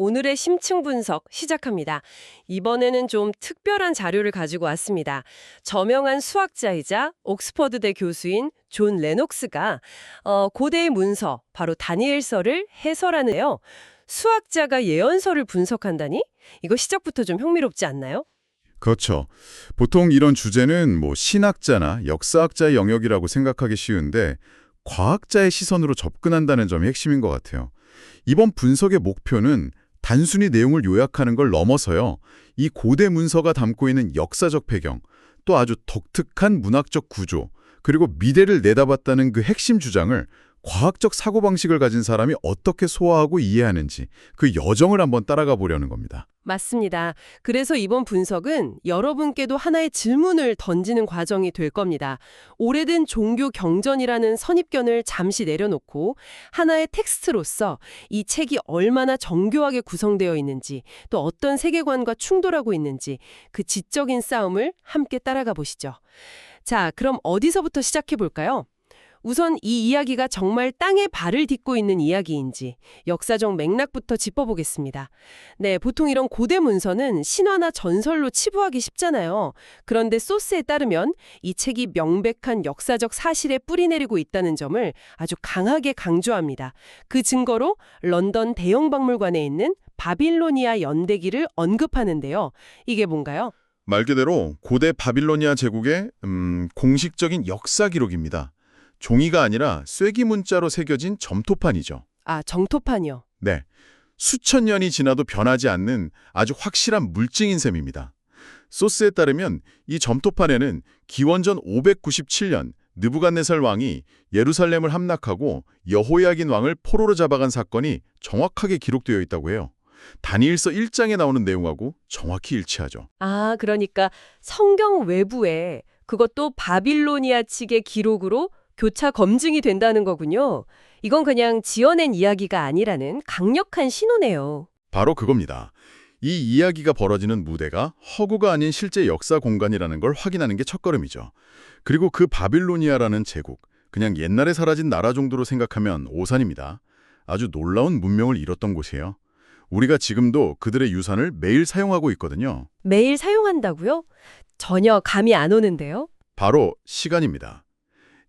오늘의 심층 분석 시작합니다. 이번에는 좀 특별한 자료를 가지고 왔습니다. 저명한 수학자이자 옥스퍼드대 교수인 존 레녹스가 고대의 문서, 바로 다니엘서를 해설하는데요. 수학자가 예언서를 분석한다니? 이거 시작부터 좀 흥미롭지 않나요? 그렇죠. 보통 이런 주제는 신학자나 역사학자의 영역이라고 생각하기 쉬운데 과학자의 시선으로 접근한다는 점이 핵심인 것 같아요. 이번 분석의 목표는 단순히 내용을 요약하는 걸 넘어서요. 이 고대 문서가 담고 있는 역사적 배경, 또 아주 독특한 문학적 구조, 그리고 미래를 내다봤다는 그 핵심 주장을 과학적 사고방식을 가진 사람이 어떻게 소화하고 이해하는지 그 여정을 한번 따라가 보려는 겁니다. 맞습니다. 그래서 이번 분석은 여러분께도 하나의 질문을 던지는 과정이 될 겁니다. 오래된 종교 경전이라는 선입견을 잠시 내려놓고 하나의 텍스트로서 이 책이 얼마나 정교하게 구성되어 있는지, 또 어떤 세계관과 충돌하고 있는지 그 지적인 싸움을 함께 따라가 보시죠. 자, 그럼 어디서부터 시작해 볼까요? 우선 이 이야기가 정말 땅에 발을 딛고 있는 이야기인지 역사적 맥락부터 짚어보겠습니다. 네, 보통 이런 고대 문서는 신화나 전설로 치부하기 쉽잖아요. 그런데 소스에 따르면 이 책이 명백한 역사적 사실에 뿌리내리고 있다는 점을 아주 강하게 강조합니다. 그 증거로 런던 대형박물관에 있는 바빌로니아 연대기를 언급하는데요. 이게 뭔가요? 말 그대로 고대 바빌로니아 제국의 공식적인 역사 기록입니다. 종이가 아니라 쐐기 문자로 새겨진 점토판이죠. 아, 정토판이요. 네, 수천 년이 지나도 변하지 않는 아주 확실한 물증인 셈입니다. 소스에 따르면 이 점토판에는 기원전 597년 느부갓네살 왕이 예루살렘을 함락하고 여호야긴 왕을 포로로 잡아간 사건이 정확하게 기록되어 있다고 해요. 다니엘서 1장에 나오는 내용하고 정확히 일치하죠. 아, 그러니까 성경 외부에 그것도 바빌로니아 측의 기록으로 교차 검증이 된다는 거군요. 이건 그냥 지어낸 이야기가 아니라는 강력한 신호네요. 바로 그겁니다. 이 이야기가 벌어지는 무대가 허구가 아닌 실제 역사 공간이라는 걸 확인하는 게 첫걸음이죠. 그리고 그 바빌로니아라는 제국, 그냥 옛날에 사라진 나라 정도로 생각하면 오산입니다. 아주 놀라운 문명을 이뤘던 곳이에요. 우리가 지금도 그들의 유산을 매일 사용하고 있거든요. 매일 사용한다고요? 전혀 감이 안 오는데요. 바로 시간입니다.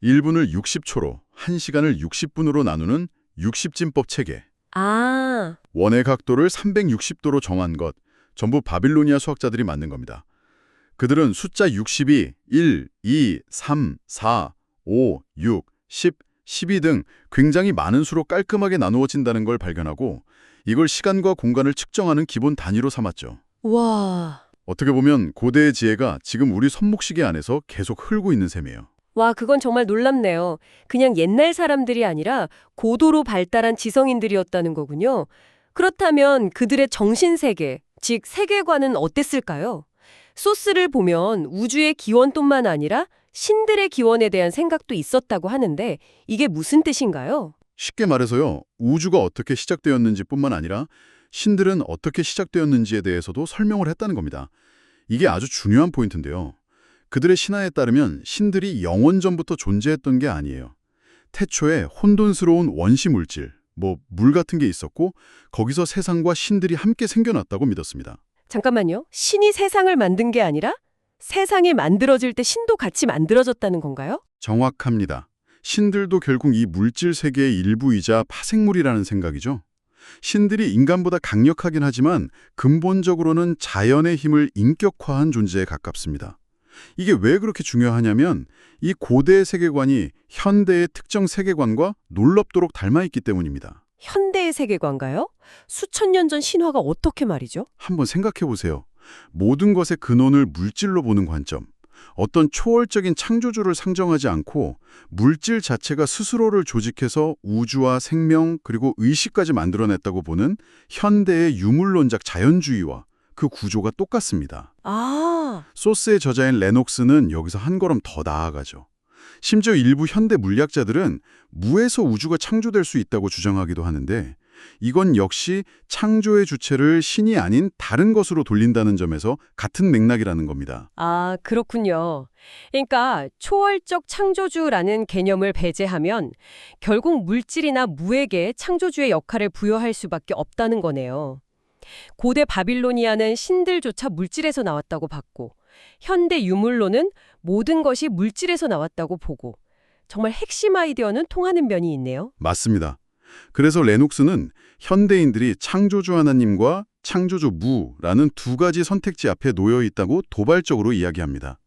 1분을 60초로, 1시간을 60분으로 나누는 60진법 체계. 아, 원의 각도를 360도로 정한 것, 전부 바빌로니아 수학자들이 만든 겁니다. 그들은 숫자 60이 1, 2, 3, 4, 5, 6, 10, 12 등 굉장히 많은 수로 깔끔하게 나누어진다는 걸 발견하고 이걸 시간과 공간을 측정하는 기본 단위로 삼았죠. 와. 어떻게 보면 고대의 지혜가 지금 우리 손목시계 안에서 계속 흐르고 있는 셈이에요. 와, 그건 정말 놀랍네요. 그냥 옛날 사람들이 아니라 고도로 발달한 지성인들이었다는 거군요. 그렇다면 그들의 정신세계, 즉 세계관은 어땠을까요? 소스를 보면 우주의 기원뿐만 아니라 신들의 기원에 대한 생각도 있었다고 하는데 이게 무슨 뜻인가요? 쉽게 말해서요, 우주가 어떻게 시작되었는지 뿐만 아니라 신들은 어떻게 시작되었는지에 대해서도 설명을 했다는 겁니다. 이게 아주 중요한 포인트인데요. 그들의 신화에 따르면 신들이 영원 전부터 존재했던 게 아니에요. 태초에 혼돈스러운 원시 물질, 물 같은 게 있었고 거기서 세상과 신들이 함께 생겨났다고 믿었습니다. 잠깐만요. 신이 세상을 만든 게 아니라 세상이 만들어질 때 신도 같이 만들어졌다는 건가요? 정확합니다. 신들도 결국 이 물질 세계의 일부이자 파생물이라는 생각이죠. 신들이 인간보다 강력하긴 하지만 근본적으로는 자연의 힘을 인격화한 존재에 가깝습니다. 이게 왜 그렇게 중요하냐면 이 고대의 세계관이 현대의 특정 세계관과 놀랍도록 닮아있기 때문입니다. 현대의 세계관가요? 수천 년 전 신화가 어떻게 말이죠? 한번 생각해 보세요. 모든 것의 근원을 물질로 보는 관점. 어떤 초월적인 창조주를 상정하지 않고 물질 자체가 스스로를 조직해서 우주와 생명 그리고 의식까지 만들어냈다고 보는 현대의 유물론적 자연주의와 그 구조가 똑같습니다. 아, 소스의 저자인 레녹스는 여기서 한 걸음 더 나아가죠. 심지어 일부 현대 물리학자들은 무에서 우주가 창조될 수 있다고 주장하기도 하는데 이건 역시 창조의 주체를 신이 아닌 다른 것으로 돌린다는 점에서 같은 맥락이라는 겁니다. 아, 그렇군요. 그러니까 초월적 창조주라는 개념을 배제하면 결국 물질이나 무에게 창조주의 역할을 부여할 수밖에 없다는 거네요. 고대 바빌로니아는 신들조차 물질에서 나왔다고 봤고, 현대 유물론은 모든 것이 물질에서 나왔다고 보고, 정말 핵심 아이디어는 통하는 면이 있네요. 맞습니다. 그래서 레녹스는 현대인들이 창조주 하나님과 창조주 무라는 두 가지 선택지 앞에 놓여 있다고 도발적으로 이야기합니다.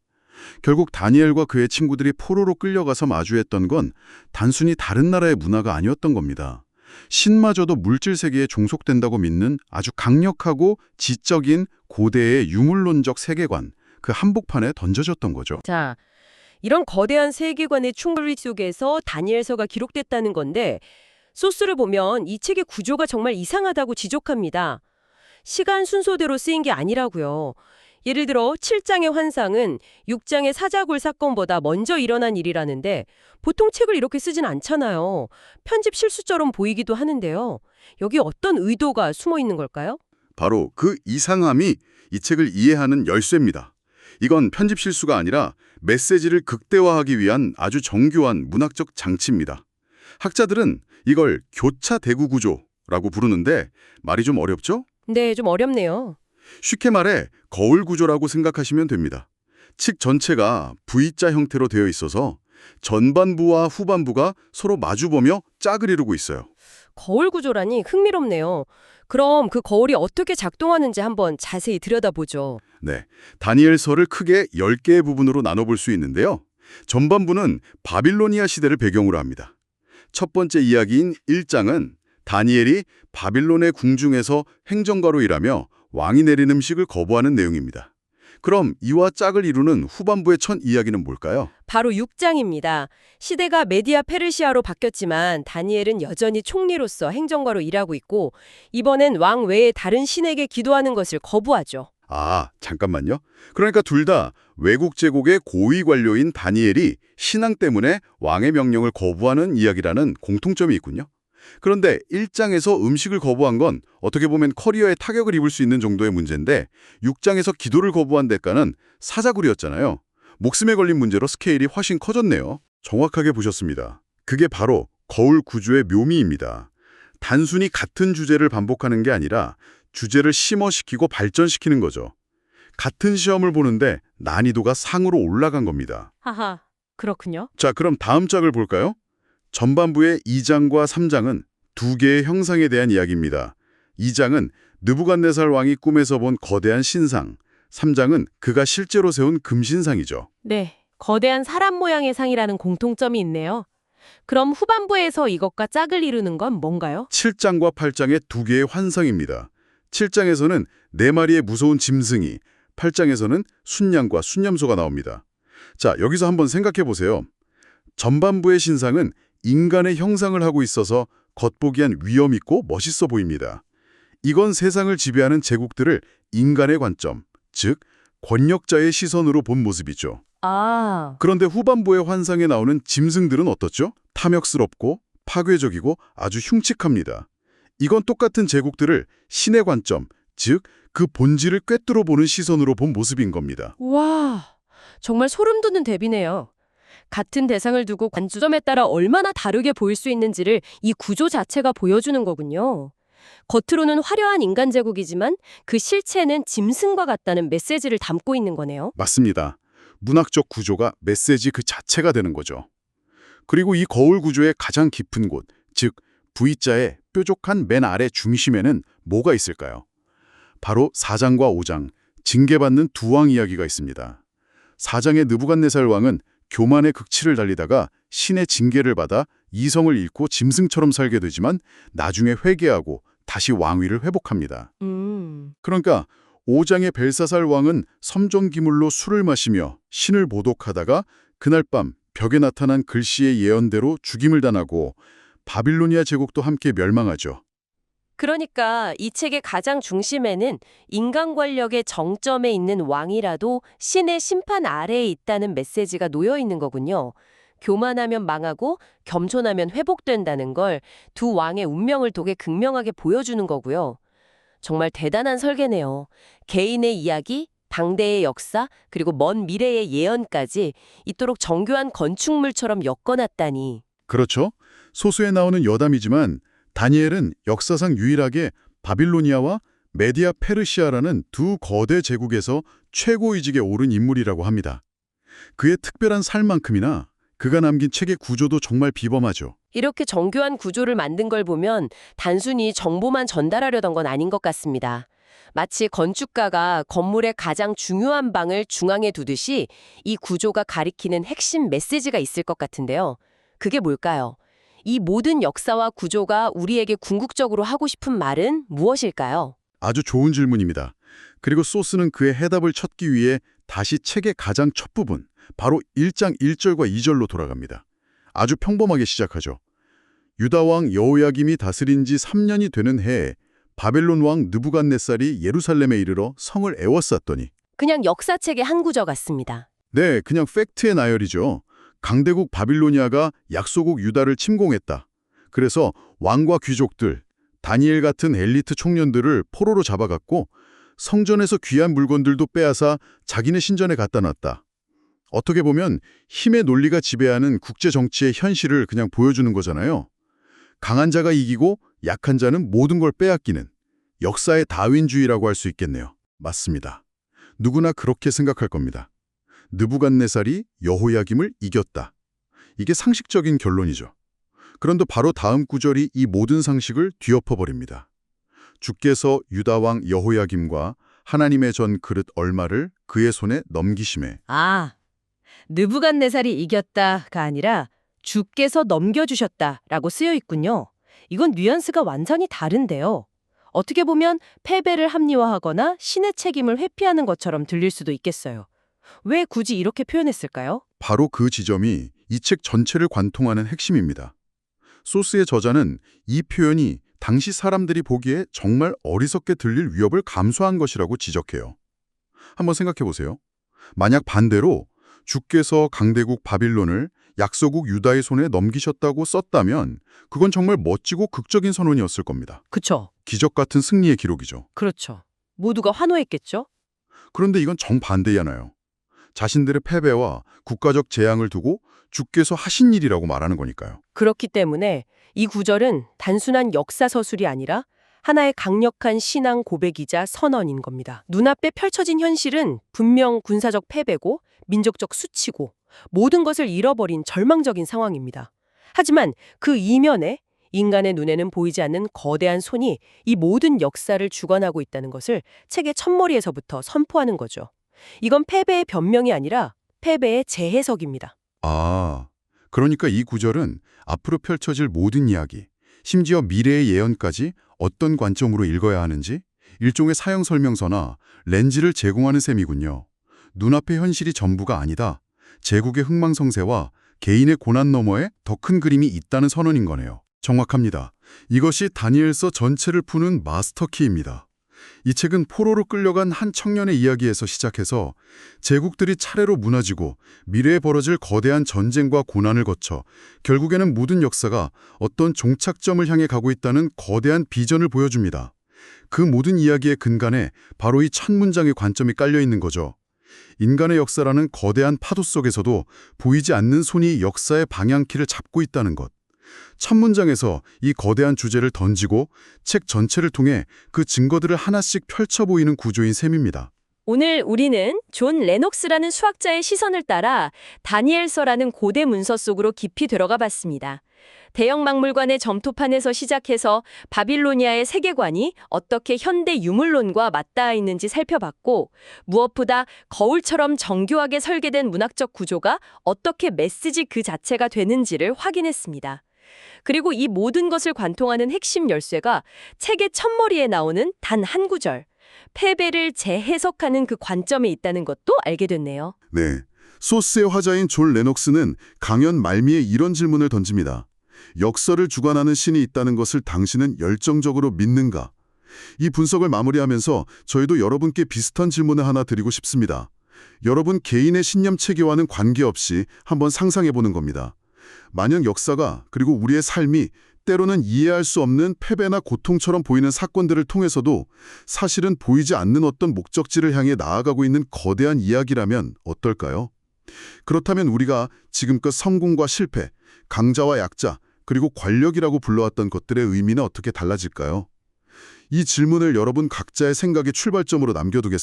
결국 다니엘과 그의 친구들이 포로로 끌려가서 마주했던 건 단순히 다른 나라의 문화가 아니었던 겁니다. 신마저도 물질 세계에 종속된다고 믿는 아주 강력하고 지적인 고대의 유물론적 세계관, 그 한복판에 던져졌던 거죠. 자, 이런 거대한 세계관의 충돌 속에서 다니엘서가 기록됐다는 건데, 소스를 보면 이 책의 구조가 정말 이상하다고 지적합니다. 시간 순서대로 쓰인 게 아니라고요. 예를 들어 7장의 환상은 6장의 사자굴 사건보다 먼저 일어난 일이라는데 보통 책을 이렇게 쓰진 않잖아요. 편집 실수처럼 보이기도 하는데요. 여기 어떤 의도가 숨어 있는 걸까요? 바로 그 이상함이 이 책을 이해하는 열쇠입니다. 이건 편집 실수가 아니라 메시지를 극대화하기 위한 아주 정교한 문학적 장치입니다. 학자들은 이걸 교차 대구 구조라고 부르는데 말이 좀 어렵죠? 네, 좀 어렵네요. 쉽게 말해 거울 구조라고 생각하시면 됩니다. 책 전체가 V자 형태로 되어 있어서 전반부와 후반부가 서로 마주보며 짝을 이루고 있어요. 거울 구조라니 흥미롭네요. 그럼 그 거울이 어떻게 작동하는지 한번 자세히 들여다보죠. 네, 다니엘서를 크게 10개의 부분으로 나눠볼 수 있는데요. 전반부는 바빌로니아 시대를 배경으로 합니다. 첫 번째 이야기인 1장은 다니엘이 바빌론의 궁중에서 행정가로 일하며 왕이 내린 음식을 거부하는 내용입니다. 그럼 이와 짝을 이루는 후반부의 첫 이야기는 뭘까요? 바로 6장입니다. 시대가 메디아 페르시아로 바뀌었지만 다니엘은 여전히 총리로서 행정가로 일하고 있고 이번엔 왕 외에 다른 신에게 기도하는 것을 거부하죠. 아, 잠깐만요. 그러니까 둘 다 외국 제국의 고위 관료인 다니엘이 신앙 때문에 왕의 명령을 거부하는 이야기라는 공통점이 있군요. 그런데 1장에서 음식을 거부한 건 어떻게 보면 커리어에 타격을 입을 수 있는 정도의 문제인데 6장에서 기도를 거부한 대가는 사자굴이었잖아요. 목숨에 걸린 문제로 스케일이 훨씬 커졌네요. 정확하게 보셨습니다. 그게 바로 거울 구조의 묘미입니다. 단순히 같은 주제를 반복하는 게 아니라 주제를 심어시키고 발전시키는 거죠. 같은 시험을 보는데 난이도가 상으로 올라간 겁니다. 하하, 그렇군요. 자, 그럼 다음 장을 볼까요? 전반부의 2장과 3장은 두 개의 형상에 대한 이야기입니다. 2장은 느부갓네살 왕이 꿈에서 본 거대한 신상, 3장은 그가 실제로 세운 금신상이죠. 네, 거대한 사람 모양의 상이라는 공통점이 있네요. 그럼 후반부에서 이것과 짝을 이루는 건 뭔가요? 7장과 8장의 두 개의 환상입니다. 7장에서는 4마리의 무서운 짐승이, 8장에서는 순양과 순념소가 나옵니다. 자, 여기서 한번 생각해 보세요. 전반부의 신상은 인간의 형상을 하고 있어서 겉보기엔 위험 있고 멋있어 보입니다. 이건 세상을 지배하는 제국들을 인간의 관점, 즉 권력자의 시선으로 본 모습이죠. 아, 그런데 후반부의 환상에 나오는 짐승들은 어떻죠? 탐욕스럽고 파괴적이고 아주 흉측합니다. 이건 똑같은 제국들을 신의 관점, 즉 그 본질을 꿰뚫어 보는 시선으로 본 모습인 겁니다. 와, 정말 소름 돋는 대비네요. 같은 대상을 두고 관점에 따라 얼마나 다르게 보일 수 있는지를 이 구조 자체가 보여주는 거군요. 겉으로는 화려한 인간 제국이지만 그 실체는 짐승과 같다는 메시지를 담고 있는 거네요. 맞습니다. 문학적 구조가 메시지 그 자체가 되는 거죠. 그리고 이 거울 구조의 가장 깊은 곳, 즉 V자의 뾰족한 맨 아래 중심에는 뭐가 있을까요? 바로 4장과 5장, 징계받는 두 왕 이야기가 있습니다. 4장의 느부갓네살 왕은 교만의 극치를 달리다가 신의 징계를 받아 이성을 잃고 짐승처럼 살게 되지만 나중에 회개하고 다시 왕위를 회복합니다. 그러니까 5장의 벨사살 왕은 섬정기물로 술을 마시며 신을 모독하다가 그날 밤 벽에 나타난 글씨의 예언대로 죽임을 당하고 바빌로니아 제국도 함께 멸망하죠. 그러니까 이 책의 가장 중심에는 인간 권력의 정점에 있는 왕이라도 신의 심판 아래에 있다는 메시지가 놓여 있는 거군요. 교만하면 망하고 겸손하면 회복된다는 걸 두 왕의 운명을 독에 극명하게 보여주는 거고요. 정말 대단한 설계네요. 개인의 이야기, 당대의 역사, 그리고 먼 미래의 예언까지 이토록 정교한 건축물처럼 엮어놨다니. 그렇죠. 소수에 나오는 여담이지만 다니엘은 역사상 유일하게 바빌로니아와 메디아 페르시아라는 두 거대 제국에서 최고위직에 오른 인물이라고 합니다. 그의 특별한 삶만큼이나 그가 남긴 책의 구조도 정말 비범하죠. 이렇게 정교한 구조를 만든 걸 보면 단순히 정보만 전달하려던 건 아닌 것 같습니다. 마치 건축가가 건물의 가장 중요한 방을 중앙에 두듯이 이 구조가 가리키는 핵심 메시지가 있을 것 같은데요. 그게 뭘까요? 이 모든 역사와 구조가 우리에게 궁극적으로 하고 싶은 말은 무엇일까요? 아주 좋은 질문입니다. 그리고 소스는 그의 해답을 찾기 위해 다시 책의 가장 첫 부분, 바로 1장 1절과 2절로 돌아갑니다. 아주 평범하게 시작하죠. 유다왕 여호야김이 다스린 지 3년이 되는 해에 바벨론 왕 느부갓네살이 예루살렘에 이르러 성을 에워쌌더니 그냥 역사책의 한 구절 같습니다. 네, 그냥 팩트의 나열이죠. 강대국 바빌로니아가 약소국 유다를 침공했다. 그래서 왕과 귀족들, 다니엘 같은 엘리트 청년들을 포로로 잡아갔고 성전에서 귀한 물건들도 빼앗아 자기네 신전에 갖다 놨다. 어떻게 보면 힘의 논리가 지배하는 국제 정치의 현실을 그냥 보여주는 거잖아요. 강한 자가 이기고 약한 자는 모든 걸 빼앗기는 역사의 다윈주의라고 할 수 있겠네요. 맞습니다. 누구나 그렇게 생각할 겁니다. 느부갓네살이 여호야김을 이겼다. 이게 상식적인 결론이죠. 그런데 바로 다음 구절이 이 모든 상식을 뒤엎어버립니다. 주께서 유다왕 여호야김과 하나님의 전 그릇 얼마를 그의 손에 넘기심에. 느부갓네살이 이겼다가 아니라 주께서 넘겨주셨다라고 쓰여 있군요. 이건 뉘앙스가 완전히 다른데요. 어떻게 보면 패배를 합리화하거나 신의 책임을 회피하는 것처럼 들릴 수도 있겠어요. 왜 굳이 이렇게 표현했을까요? 바로 그 지점이 이 책 전체를 관통하는 핵심입니다. 소스의 저자는 이 표현이 당시 사람들이 보기에 정말 어리석게 들릴 위협을 감수한 것이라고 지적해요. 한번 생각해 보세요. 만약 반대로 주께서 강대국 바빌론을 약소국 유다의 손에 넘기셨다고 썼다면 그건 정말 멋지고 극적인 선언이었을 겁니다. 그쵸. 기적 같은 승리의 기록이죠. 그렇죠. 모두가 환호했겠죠? 그런데 이건 정반대잖아요. 자신들의 패배와 국가적 재앙을 두고 주께서 하신 일이라고 말하는 거니까요. 그렇기 때문에 이 구절은 단순한 역사 서술이 아니라 하나의 강력한 신앙 고백이자 선언인 겁니다. 눈앞에 펼쳐진 현실은 분명 군사적 패배고 민족적 수치고 모든 것을 잃어버린 절망적인 상황입니다. 하지만 그 이면에 인간의 눈에는 보이지 않는 거대한 손이 이 모든 역사를 주관하고 있다는 것을 책의 첫머리에서부터 선포하는 거죠. 이건 패배의 변명이 아니라 패배의 재해석입니다. 그러니까 이 구절은 앞으로 펼쳐질 모든 이야기, 심지어 미래의 예언까지 어떤 관점으로 읽어야 하는지 일종의 사형 설명서나 렌즈를 제공하는 셈이군요. 눈앞의 현실이 전부가 아니다. 제국의 흥망성쇠와 개인의 고난 너머에 더 큰 그림이 있다는 선언인 거네요. 정확합니다. 이것이 다니엘서 전체를 푸는 마스터키입니다. 이 책은 포로로 끌려간 한 청년의 이야기에서 시작해서 제국들이 차례로 무너지고 미래에 벌어질 거대한 전쟁과 고난을 거쳐 결국에는 모든 역사가 어떤 종착점을 향해 가고 있다는 거대한 비전을 보여줍니다. 그 모든 이야기의 근간에 바로 이 첫 문장의 관점이 깔려 있는 거죠. 인간의 역사라는 거대한 파도 속에서도 보이지 않는 손이 역사의 방향키를 잡고 있다는 것. 첫 문장에서 이 거대한 주제를 던지고 책 전체를 통해 그 증거들을 하나씩 펼쳐 보이는 구조인 셈입니다. 오늘 우리는 존 레녹스라는 수학자의 시선을 따라 다니엘서라는 고대 문서 속으로 깊이 들어가 봤습니다. 대형 박물관의 점토판에서 시작해서 바빌로니아의 세계관이 어떻게 현대 유물론과 맞닿아 있는지 살펴봤고, 무엇보다 거울처럼 정교하게 설계된 문학적 구조가 어떻게 메시지 그 자체가 되는지를 확인했습니다. 그리고 이 모든 것을 관통하는 핵심 열쇠가 책의 첫머리에 나오는 단 한 구절, 패배를 재해석하는 그 관점에 있다는 것도 알게 됐네요. 네, 소스의 화자인 존 레녹스는 강연 말미에 이런 질문을 던집니다. 역사를 주관하는 신이 있다는 것을 당신은 열정적으로 믿는가? 이 분석을 마무리하면서 저희도 여러분께 비슷한 질문을 하나 드리고 싶습니다. 여러분 개인의 신념 체계와는 관계없이 한번 상상해보는 겁니다. 만약 역사가 그리고 우리의 삶이 때로는 이해할 수 없는 패배나 고통처럼 보이는 사건들을 통해서도 사실은 보이지 않는 어떤 목적지를 향해 나아가고 있는 거대한 이야기라면 어떨까요? 그렇다면 우리가 지금껏 성공과 실패, 강자와 약자, 그리고 권력이라고 불러왔던 것들의 의미는 어떻게 달라질까요? 이 질문을 여러분 각자의 생각의 출발점으로 남겨두겠습니다.